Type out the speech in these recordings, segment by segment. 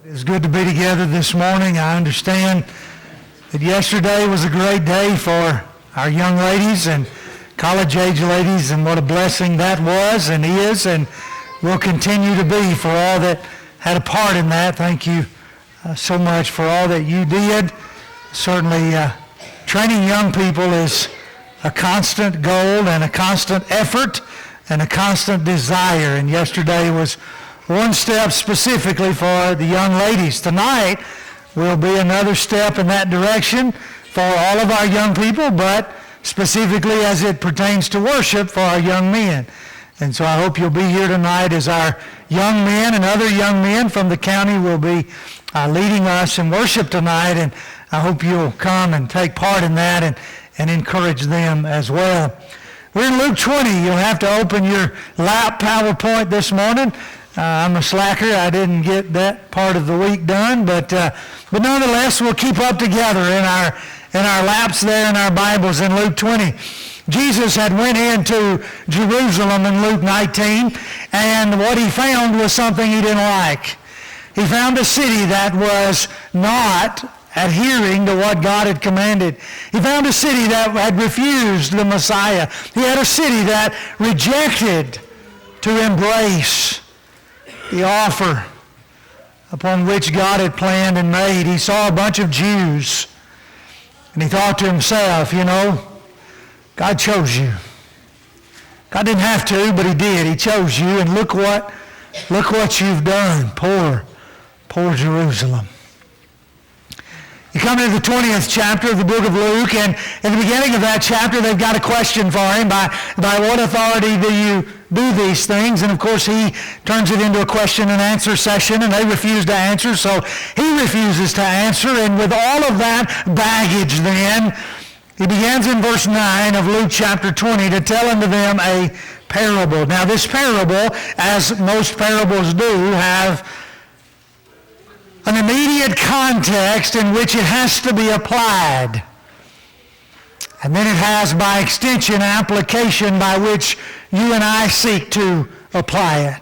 It's good to be together this morning. I understand that yesterday was a great day for our young ladies and college-age ladies, and what a blessing that was and is and will continue to be for all that had a part in that. Thank you so much for all that you did. Certainly, training young people is a constant goal and a constant effort and a constant desire, and yesterday was one step specifically for the young ladies. Tonight will be another step in that direction for all of our young people, but specifically as it pertains to worship for our young men. And so I hope you'll be here tonight as our young men and other young men from the county will be leading us in worship tonight, and I hope you'll come and take part in that and encourage them as well. We're in Luke 20. You'll have to open your lap PowerPoint this morning. I'm a slacker. I didn't get that part of the week done, but nonetheless, we'll keep up together in our laps there in our Bibles in Luke 20. Jesus had went into Jerusalem in Luke 19, and what he found was something he didn't like. He found a city that was not adhering to what God had commanded. He found a city that had refused the Messiah. He had a city that rejected to embrace the offer upon which God had planned and made. He saw a bunch of Jews, and he thought to himself, God chose you. God didn't have to, but he did. He chose you, and look what you've done. Poor Jerusalem. You come into the 20th chapter of the book of Luke, and in the beginning of that chapter, they've got a question for him. By what authority do you do these things? And of course, he turns it into a question and answer session, and they refuse to answer, so he refuses to answer. And with all of that baggage then, he begins in verse 9 of Luke chapter 20 to tell unto them a parable. Now, this parable, as most parables do, have an immediate context in which it has to be applied. And then it has, by extension, application by which you and I seek to apply it.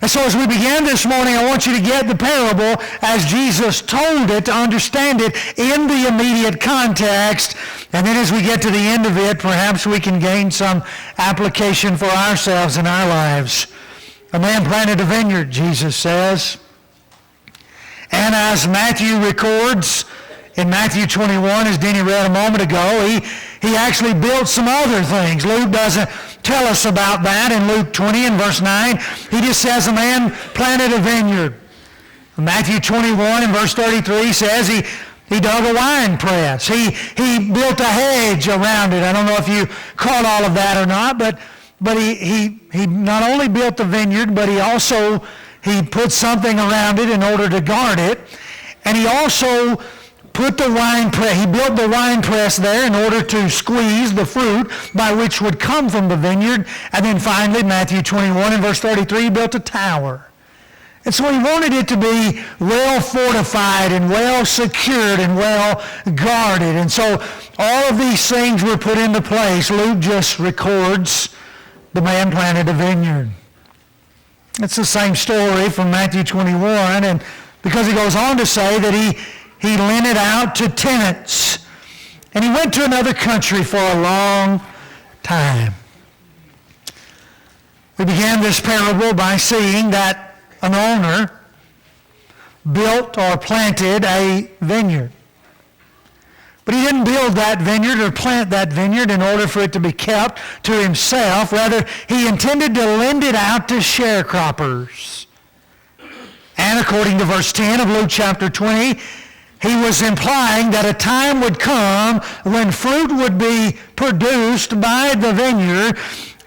And so as we begin this morning, I want you to get the parable as Jesus told it, to understand it in the immediate context. And then as we get to the end of it, perhaps we can gain some application for ourselves in our lives. A man planted a vineyard, Jesus says. And as Matthew records in Matthew 21, as Denny read a moment ago, he actually built some other things. Luke doesn't tell us about that in Luke 20 and verse 9. He just says a man planted a vineyard. Matthew 21 and verse 33 says he dug a wine press. He built a hedge around it. I don't know if you caught all of that or not, but he not only built the vineyard, but he put something around it in order to guard it. And he also built the wine press there in order to squeeze the fruit by which would come from the vineyard. And then finally, Matthew 21 and verse 33, he built a tower. And so he wanted it to be well fortified and well secured and well guarded. And so all of these things were put into place. Luke just records the man planted a vineyard. It's the same story from Matthew 21, and because he goes on to say that he lent it out to tenants, and he went to another country for a long time. We began this parable by seeing that an owner built or planted a vineyard. But he didn't build that vineyard or plant that vineyard in order for it to be kept to himself. Rather, he intended to lend it out to sharecroppers. And according to verse 10 of Luke chapter 20, he was implying that a time would come when fruit would be produced by the vineyard,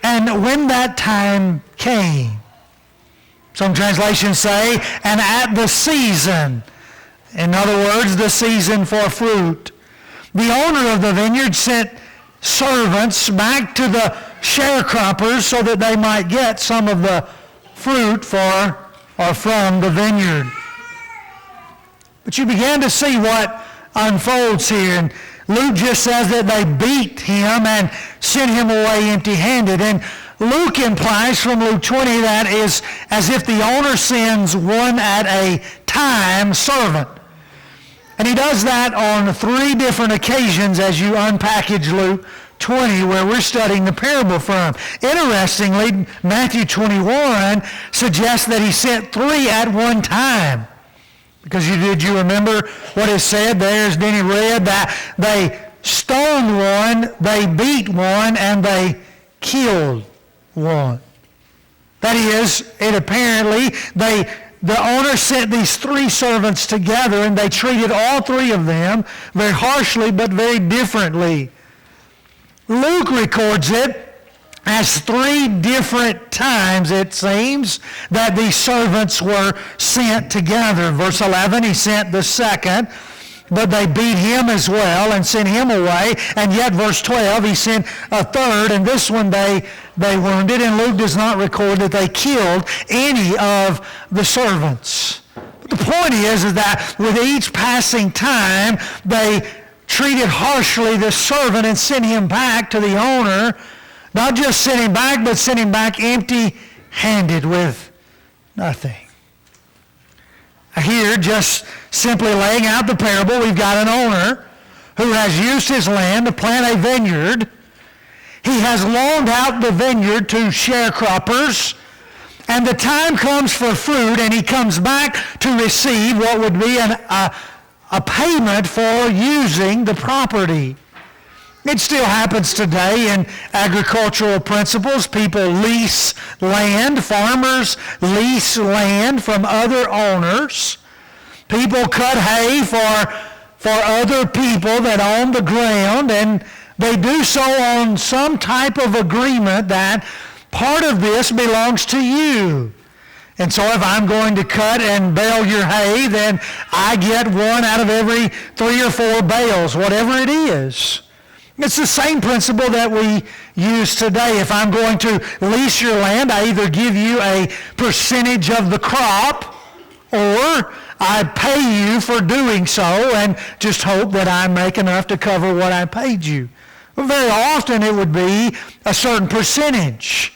and when that time came. Some translations say, and at the season. In other words, the season for fruit. The owner of the vineyard sent servants back to the sharecroppers so that they might get some of the fruit for or from the vineyard. But you began to see what unfolds here. And Luke just says that they beat him and sent him away empty-handed. And Luke implies from Luke 20 that is as if the owner sends one at a time servant. And he does that on 3 different occasions as you unpackage Luke 20, where we're studying the parable from. Interestingly, Matthew 21 suggests that he sent 3 at one time. Because did you remember what it said there? As Denny read, that they stoned one, they beat one, and they killed one. That is, it apparently, the owner sent these 3 servants together, and they treated all 3 of them very harshly but very differently. Luke records it as 3 different times, it seems, that these servants were sent together. Verse 11, he sent the second, but they beat him as well and sent him away. And yet, verse 12, he sent a third, and this one they wounded. And Luke does not record that they killed any of the servants. But the point is that with each passing time, they treated harshly the servant and sent him back to the owner. Not just sent him back, but sent him back empty-handed with nothing. Here, just simply laying out the parable, we've got an owner who has used his land to plant a vineyard. He has loaned out the vineyard to sharecroppers, and the time comes for fruit, and he comes back to receive what would be a payment for using the property. It still happens today in agricultural principles. People lease land. Farmers lease land from other owners. People cut hay for other people that own the ground, and they do so on some type of agreement that part of this belongs to you. And so if I'm going to cut and bale your hay, then I get one out of every 3 or 4 bales, whatever it is. It's the same principle that we use today. If I'm going to lease your land, I either give you a percentage of the crop, or I pay you for doing so and just hope that I make enough to cover what I paid you. Well, very often it would be a certain percentage.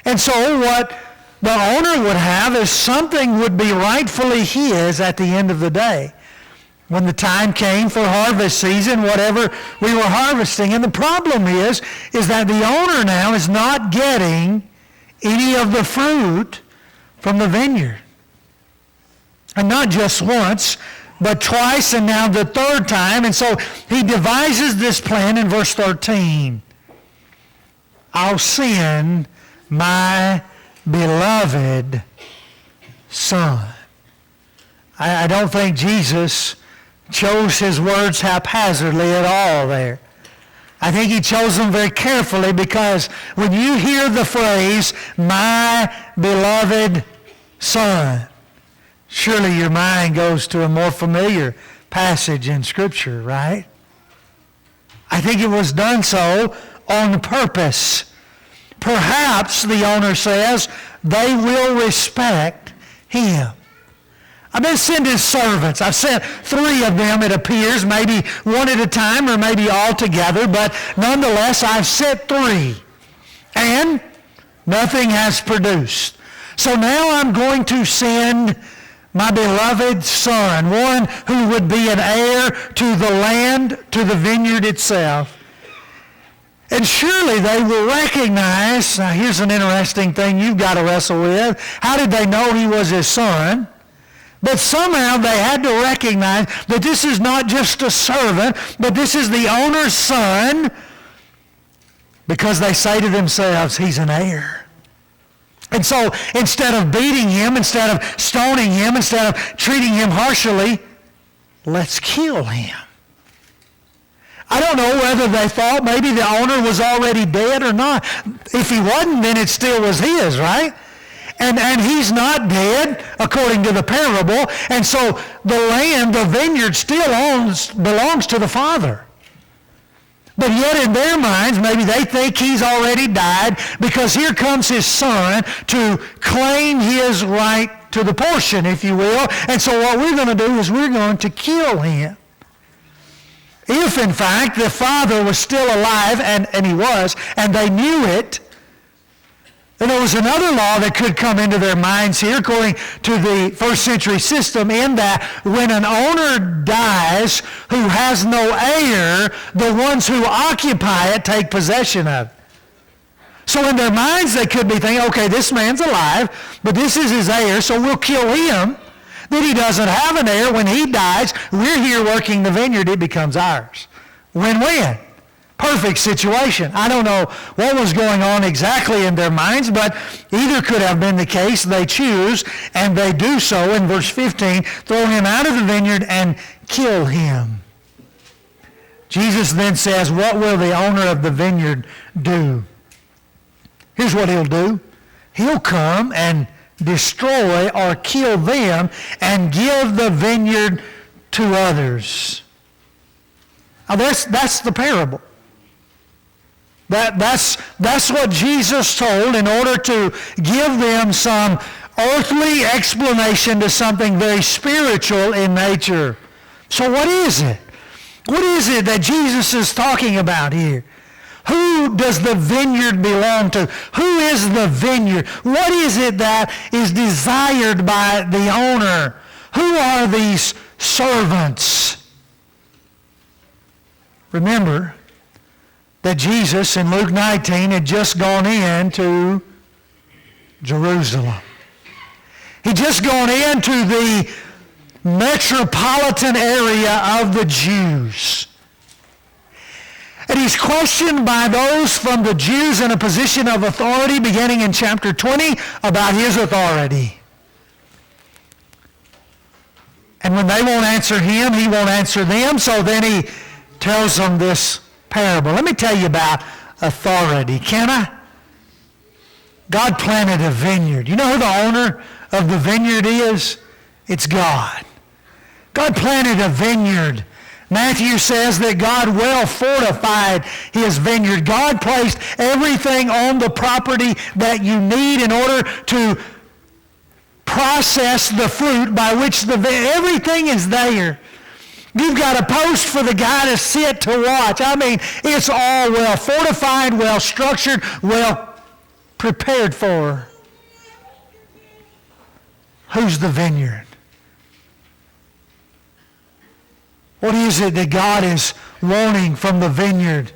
And so what the owner would have is something would be rightfully his at the end of the day. When the time came for harvest season, whatever we were harvesting. And the problem is that the owner now is not getting any of the fruit from the vineyard. And not just once, but twice, and now the 3rd time. And so he devises this plan in verse 13. I'll send my beloved son. I don't think Jesus chose his words haphazardly at all there. I think he chose them very carefully, because when you hear the phrase, my beloved son, surely your mind goes to a more familiar passage in Scripture, right? I think it was done so on purpose. Perhaps, the owner says, they will respect him. I've been sending servants. I've sent 3 of them, it appears, maybe one at a time or maybe all together, but nonetheless, I've sent 3. And nothing has produced. So now I'm going to send my beloved son, one who would be an heir to the land, to the vineyard itself. And surely they will recognize, now here's an interesting thing you've got to wrestle with. How did they know he was his son? But somehow they had to recognize that this is not just a servant, but this is the owner's son, because they say to themselves, he's an heir. And so instead of beating him, instead of stoning him, instead of treating him harshly, let's kill him. I don't know whether they thought maybe the owner was already dead or not. If he wasn't, then it still was his, right? And he's not dead, according to the parable. And so the land, the vineyard, still belongs to the father. But yet in their minds, maybe they think he's already died, because here comes his son to claim his right to the portion, if you will. And so what we're going to do is we're going to kill him. If, in fact, the father was still alive, and he was, and they knew it, And there was another law that could come into their minds here according to the first century system, in that when an owner dies who has no heir, the ones who occupy it take possession of it. So in their minds they could be thinking, okay, this man's alive, but this is his heir, so we'll kill him. Then he doesn't have an heir. When he dies, we're here working the vineyard. It becomes ours. Win-win. Perfect situation. I don't know what was going on exactly in their minds, but either could have been the case. They choose, and they do so in verse 15, throw him out of the vineyard and kill him. Jesus then says, what will the owner of the vineyard do? Here's what he'll do. He'll come and destroy or kill them and give the vineyard to others. Now that's the parable. That's what Jesus told in order to give them some earthly explanation to something very spiritual in nature. So what is it? What is it that Jesus is talking about here? Who does the vineyard belong to? Who is the vineyard? What is it that is desired by the owner? Who are these servants? Remember that Jesus in Luke 19 had just gone into Jerusalem. He'd just gone into the metropolitan area of the Jews. And he's questioned by those from the Jews in a position of authority, beginning in chapter 20, about his authority. And when they won't answer him, he won't answer them. So then he tells them this parable. Let me tell you about authority, can I? God planted a vineyard. You know who the owner of the vineyard is? It's God. God planted a vineyard. Matthew says that God well fortified his vineyard. God placed everything on the property that you need in order to process the fruit by which everything is there. You've got a post for the guy to sit to watch. I mean, it's all well fortified, well structured, well prepared for. Who's the vineyard? What is it that God is wanting from the vineyard?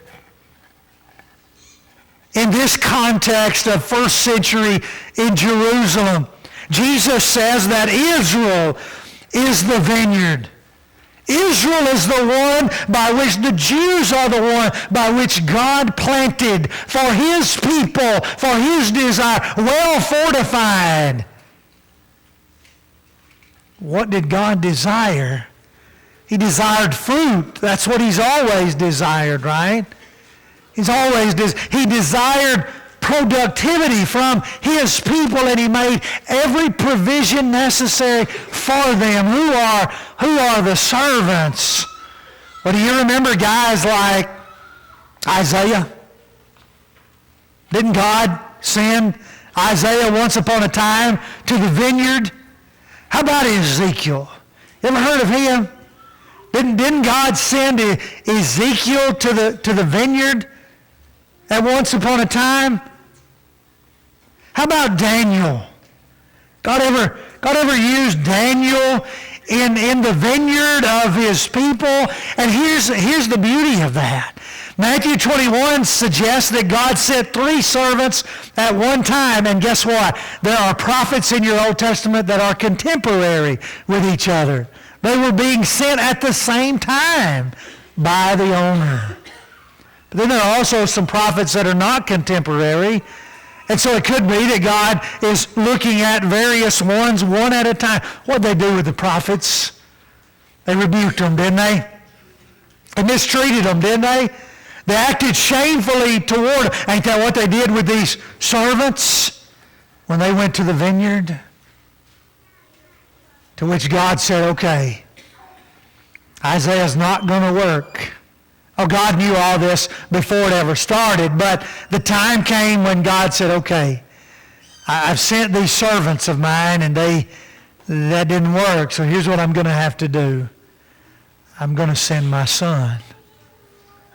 In this context of first century in Jerusalem, Jesus says that Israel is the vineyard. Israel is the one by which the Jews are the one by which God planted for his people, for his desire, well fortified. What did God desire? He desired fruit. That's what he's always desired, right? He desired productivity from his people, and he made every provision necessary for them. Who are the servants? Well, do you remember guys like Isaiah? Didn't God send Isaiah once upon a time to the vineyard? How about Ezekiel? You ever heard of him? Didn't God send Ezekiel to the vineyard at once upon a time? How about Daniel? God ever used Daniel in the vineyard of his people? And here's the beauty of that. Matthew 21 suggests that God sent 3 servants at one time, and guess what? There are prophets in your Old Testament that are contemporary with each other. They were being sent at the same time by the owner. But then there are also some prophets that are not contemporary. And so it could be that God is looking at various ones one at a time. What did they do with the prophets? They rebuked them, didn't they? They mistreated them, didn't they? They acted shamefully toward them. Ain't that what they did with these servants when they went to the vineyard? To which God said, okay, Isaiah's not going to work. Oh, God knew all this before it ever started, but the time came when God said, okay, I've sent these servants of mine, and that didn't work, so here's what I'm going to have to do. I'm going to send my son.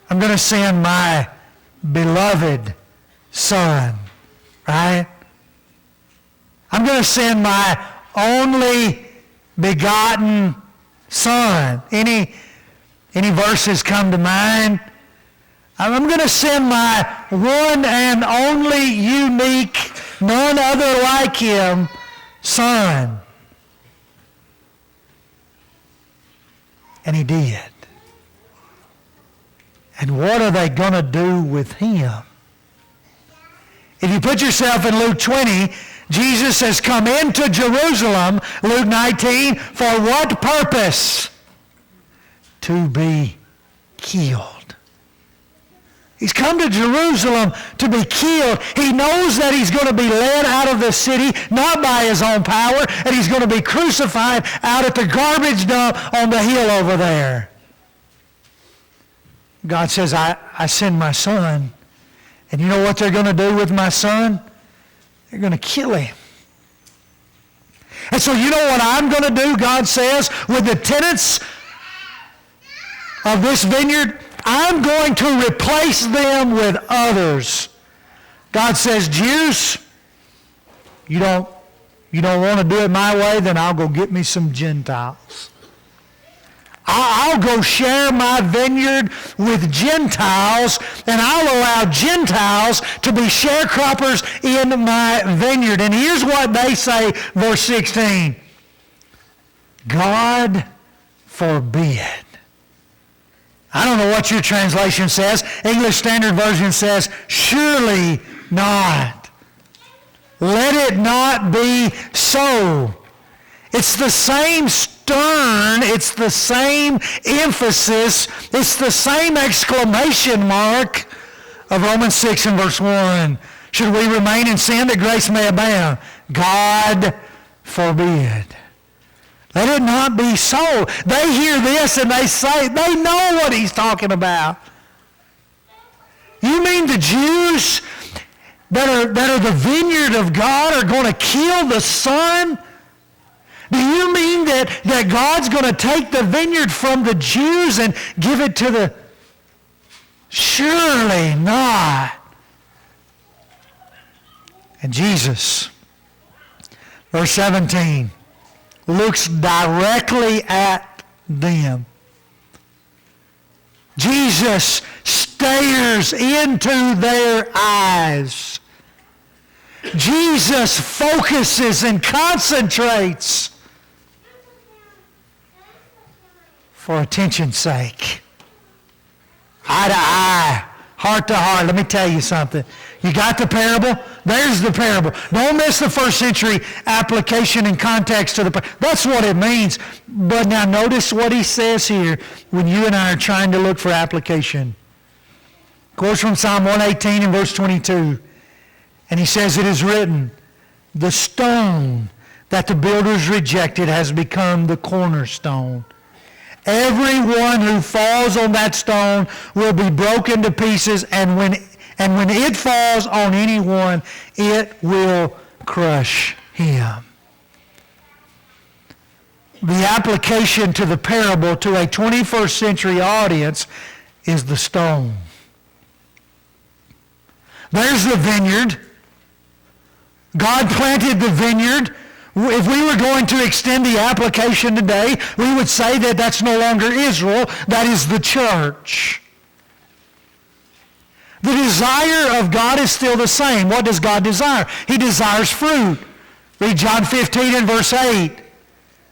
I'm going to send my beloved son, right? I'm going to send my only begotten Son. Any verses come to mind? I'm going to send my one and only unique, none other like him, Son. And he did. And what are they going to do with him? If you put yourself in Luke 20, Jesus has come into Jerusalem, Luke 19, for what purpose? To be killed. He's come to Jerusalem to be killed. He knows that he's going to be led out of the city, not by his own power, and he's going to be crucified out at the garbage dump on the hill over there. God says, I send my Son. And you know what they're going to do with my Son? They're going to kill him. And so you know what I'm going to do, God says, with the tenants of this vineyard? I'm going to replace them with others. God says, Jews, you don't want to do it my way, then I'll go get me some Gentiles. I'll go share my vineyard with Gentiles, and I'll allow Gentiles to be sharecroppers in my vineyard. And here's what they say, verse 16. God forbid. I don't know what your translation says. English Standard Version says, surely not. Let it not be so. It's the same stern, it's the same emphasis, it's the same exclamation mark of Romans 6 and verse 1. Should we remain in sin that grace may abound? God forbid. Let it not be so. They hear this and they say, they know what he's talking about. You mean the Jews that are the vineyard of God are going to kill the Son? Do you mean that God's going to take the vineyard from the Jews and give it to the... Surely not. And Jesus, verse 17, looks directly at them. Jesus stares into their eyes. Jesus focuses and concentrates for attention's sake. Eye to eye, heart to heart. Let me tell you something. You got the parable? There's the parable. Don't miss the first century application and context to the parable. That's what it means. But now notice what he says here when you and I are trying to look for application. Of course, from Psalm 118 and verse 22. And he says, it is written, the stone that the builders rejected has become the cornerstone. Everyone who falls on that stone will be broken to pieces, and when it falls on anyone, it will crush him. The application to the parable to a 21st century audience is the stone. There's the vineyard. God planted the vineyard. If we were going to extend the application today, we would say that that's no longer Israel, that is the church. The desire of God is still the same. What does God desire? He desires fruit. Read John 15 and verse 8.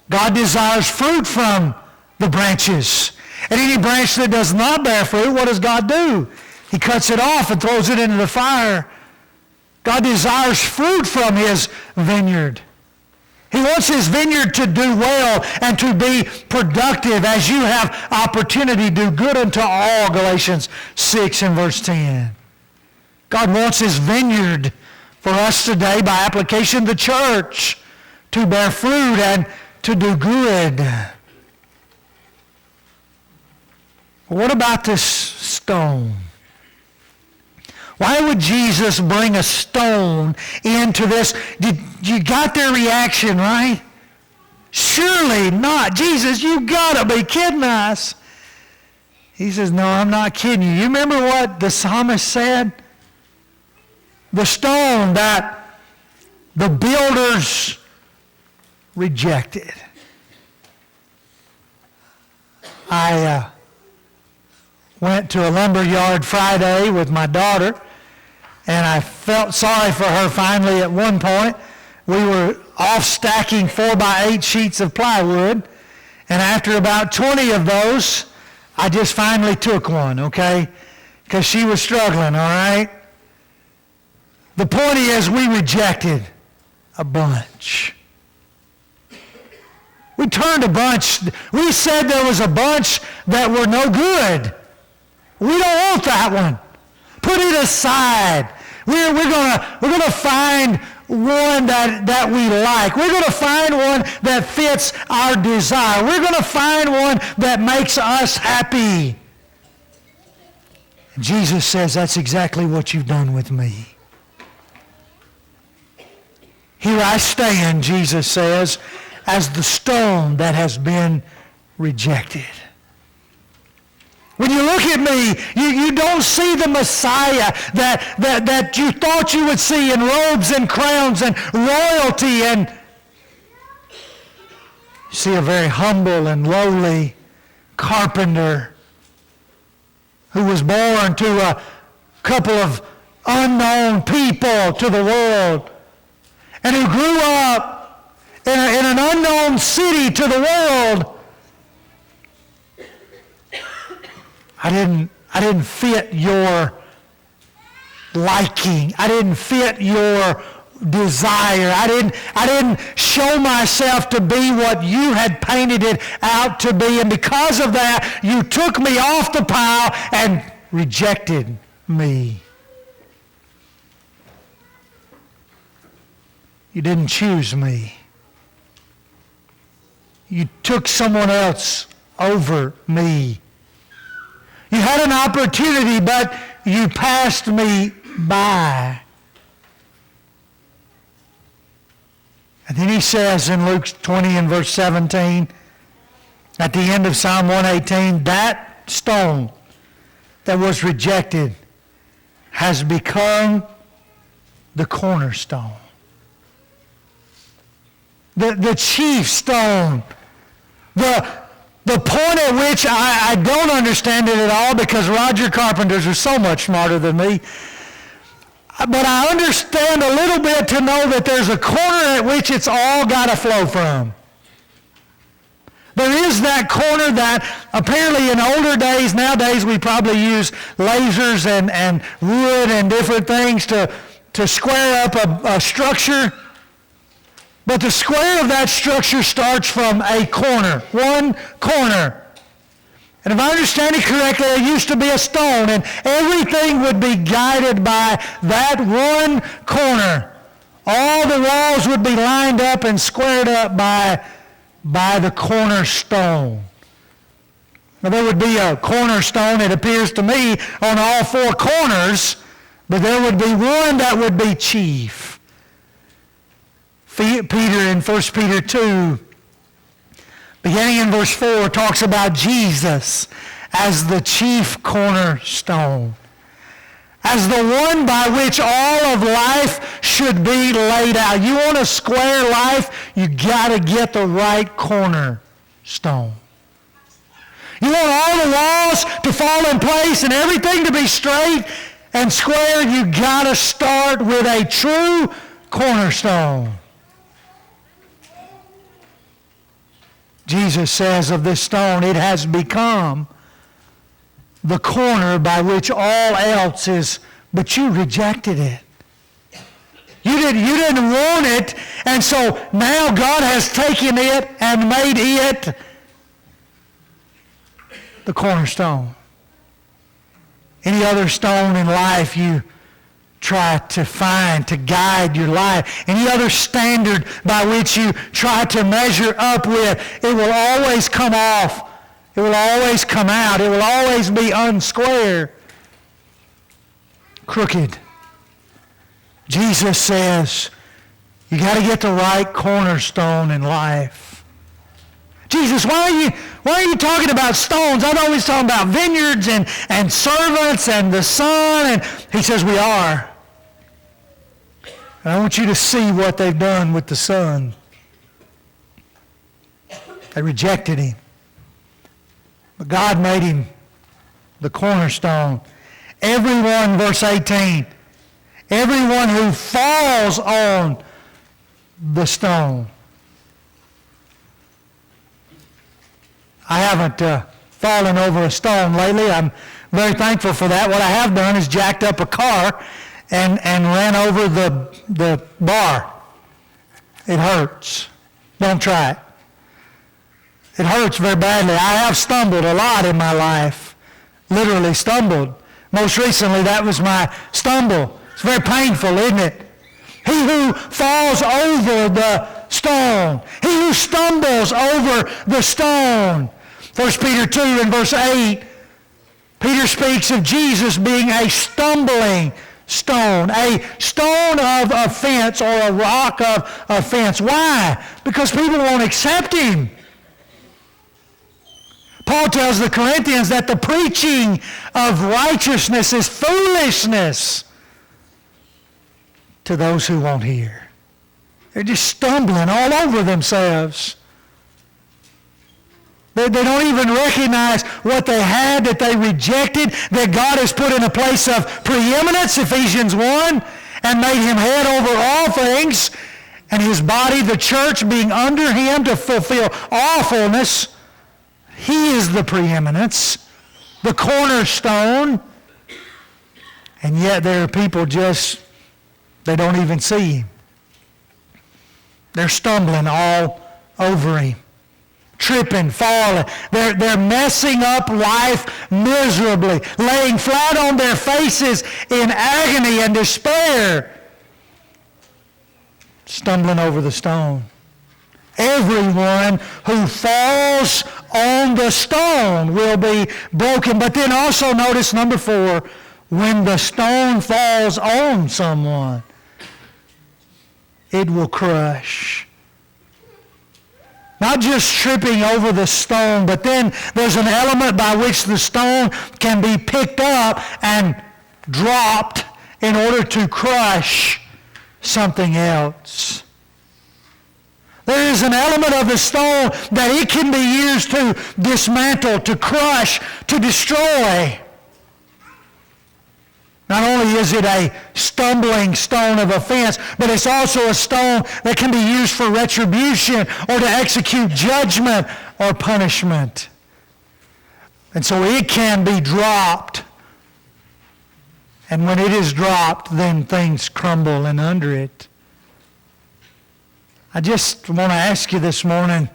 God desires fruit from the branches. And any branch that does not bear fruit, what does God do? He cuts it off and throws it into the fire. God desires fruit from his vineyard. He wants his vineyard to do well and to be productive as you have opportunity to do good unto all, Galatians 6 and verse 10. God wants his vineyard for us today, by application, the church, to bear fruit and to do good. What about this stone? Why would Jesus bring a stone into this? You got their reaction, right? Surely not. Jesus, you got to be kidding us. He says, no, I'm not kidding you. You remember what the psalmist said? The stone that the builders rejected. I went to a lumber yard Friday with my daughter, and I felt sorry for her finally at one point. We were off stacking 4x8 sheets of plywood, and after about 20 of those, I just finally took one, okay? Because she was struggling, all right? The point is, we rejected a bunch. We turned a bunch. We said there was a bunch that were no good. We don't want that one. Put it aside. We're gonna find one that we like. We're going to find one that fits our desire. We're going to find one that makes us happy. And Jesus says, that's exactly what you've done with me. Here I stand, Jesus says, as the stone that has been rejected. When you look at me, you don't see the Messiah that you thought you would see in robes and crowns and royalty. And you see a very humble and lowly carpenter who was born to a couple of unknown people to the world and who grew up in an unknown city to the world. I didn't fit your liking. I didn't fit your desire. I didn't show myself to be what you had painted it out to be. And because of that, you took me off the pile and rejected me. You didn't choose me. You took someone else over me. You had an opportunity, but you passed me by. And then he says in Luke 20 and verse 17, at the end of Psalm 118, that stone that was rejected has become the cornerstone. The chief stone. The point at which I don't understand it at all, because Roger carpenters are so much smarter than me. But I understand a little bit to know that there's a corner at which it's all got to flow from. There is that corner that apparently in older days, nowadays we probably use lasers and wood and different things to square up a structure. But the square of that structure starts from a corner, one corner. And if I understand it correctly, there used to be a stone, and everything would be guided by that one corner. All the walls would be lined up and squared up by the cornerstone. Now, there would be a cornerstone, it appears to me, on all four corners, but there would be one that would be chief. Peter in 1 Peter 2, beginning in verse 4, talks about Jesus as the chief cornerstone, as the one by which all of life should be laid out. You want a square life, you got to get the right cornerstone. You want all the walls to fall in place and everything to be straight and square, you got to start with a true cornerstone. Jesus says of this stone, it has become the corner by which all else is, but you rejected it. You didn't want it, and so now God has taken it and made it the cornerstone. Any other stone in life you try to find to guide your life, any other standard by which you try to measure up with, it will always come off. It will always come out. It will always be unsquare, crooked. Jesus says, you got to get the right cornerstone in life. Jesus, why are you talking about stones? I'm always talking about vineyards and servants and the Son. And he says, we are. And I want you to see what they've done with the Son. They rejected him. But God made him the cornerstone. Everyone, verse 18, everyone who falls on the stone. I haven't fallen over a stone lately. I'm very thankful for that. What I have done is jacked up a car and ran over the bar. It hurts. Don't try it. It hurts very badly. I have stumbled a lot in my life. Literally stumbled. Most recently, that was my stumble. It's very painful, isn't it? He who falls over the stone. He who stumbles over the stone. 1 Peter 2 and verse 8, Peter speaks of Jesus being a stumbling stone, a stone of offense or a rock of offense. Why? Because people won't accept him. Paul tells the Corinthians that the preaching of righteousness is foolishness to those who won't hear. They're just stumbling all over themselves. They don't even recognize what they had that they rejected, that God has put in a place of preeminence, Ephesians 1, and made him head over all things, and his body, the church, being under him to fulfill all fullness. He is the preeminence, the cornerstone, and yet there are people they don't even see him. They're stumbling all over him, tripping, falling. They're messing up life miserably, laying flat on their faces in agony and despair, stumbling over the stone. Everyone who falls on the stone will be broken. But then also notice number 4, when the stone falls on someone, it will crush. Not just tripping over the stone, but then there's an element by which the stone can be picked up and dropped in order to crush something else. There is an element of the stone that it can be used to dismantle, to crush, to destroy. Not only is it a stumbling stone of offense, but it's also a stone that can be used for retribution or to execute judgment or punishment. And so it can be dropped. And when it is dropped, then things crumble in under it. I just want to ask you this morning,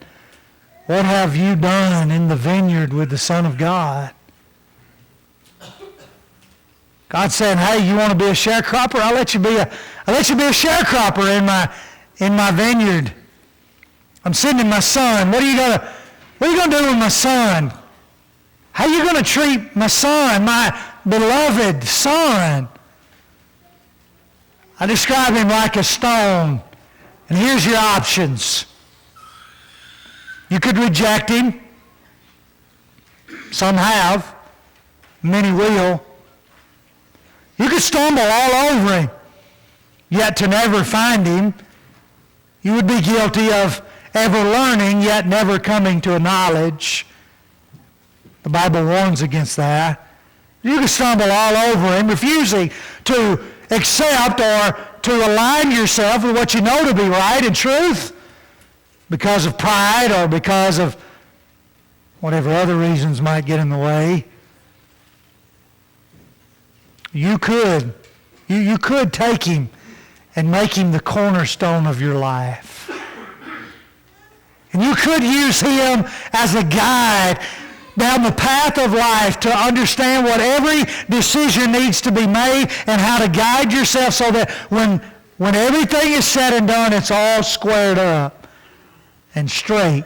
what have you done in the vineyard with the Son of God? God's saying, hey, you want to be a sharecropper? I'll let you be a sharecropper in my vineyard. I'm sending my son. What are you going to do with my son? How are you going to treat my son, my beloved son? I describe him like a stone. And here's your options. You could reject him. Some have. Many will. You could stumble all over him, yet to never find him. You would be guilty of ever learning, yet never coming to a knowledge. The Bible warns against that. You could stumble all over him, refusing to accept or to align yourself with what you know to be right and truth because of pride or because of whatever other reasons might get in the way. You could take him and make him the cornerstone of your life. And you could use him as a guide down the path of life to understand what every decision needs to be made and how to guide yourself so that when everything is said and done, it's all squared up and straight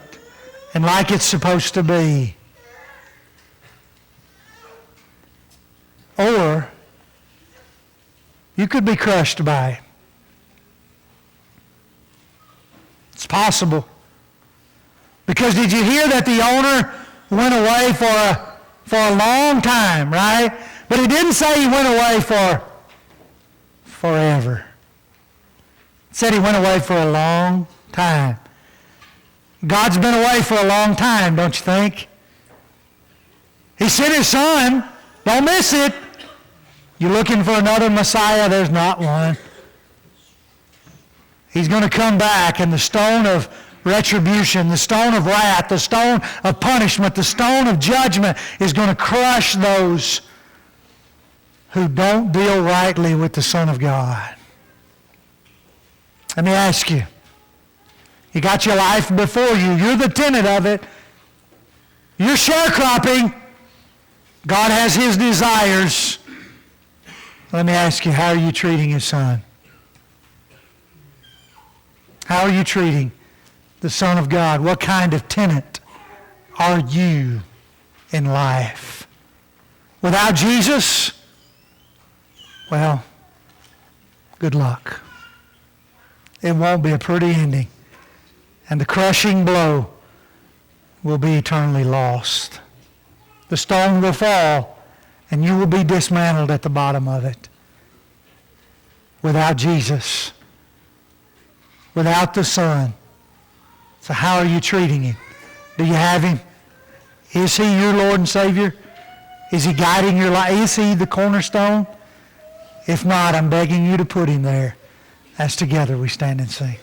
and like it's supposed to be. Or you could be crushed by it. It's possible. Because did you hear that the owner went away for a long time, right? But he didn't say he went away for forever. It said he went away for a long time. God's been away for a long time, don't you think? He sent his son. Don't miss it. You're looking for another Messiah? There's not one. He's going to come back, and the stone of retribution, the stone of wrath, the stone of punishment, the stone of judgment is going to crush those who don't deal rightly with the Son of God. Let me ask you. You got your life before you. You're the tenant of it. You're sharecropping. God has his desires. Let me ask you, how are you treating his son? How are you treating the Son of God? What kind of tenant are you in life? Without Jesus, well, good luck. It won't be a pretty ending. And the crushing blow will be eternally lost. The stone will fall, and you will be dismantled at the bottom of it. Without Jesus, without the Son. So how are you treating him? Do you have him? Is he your Lord and Savior? Is he guiding your life? Is he the cornerstone? If not, I'm begging you to put him there. As together we stand and sing.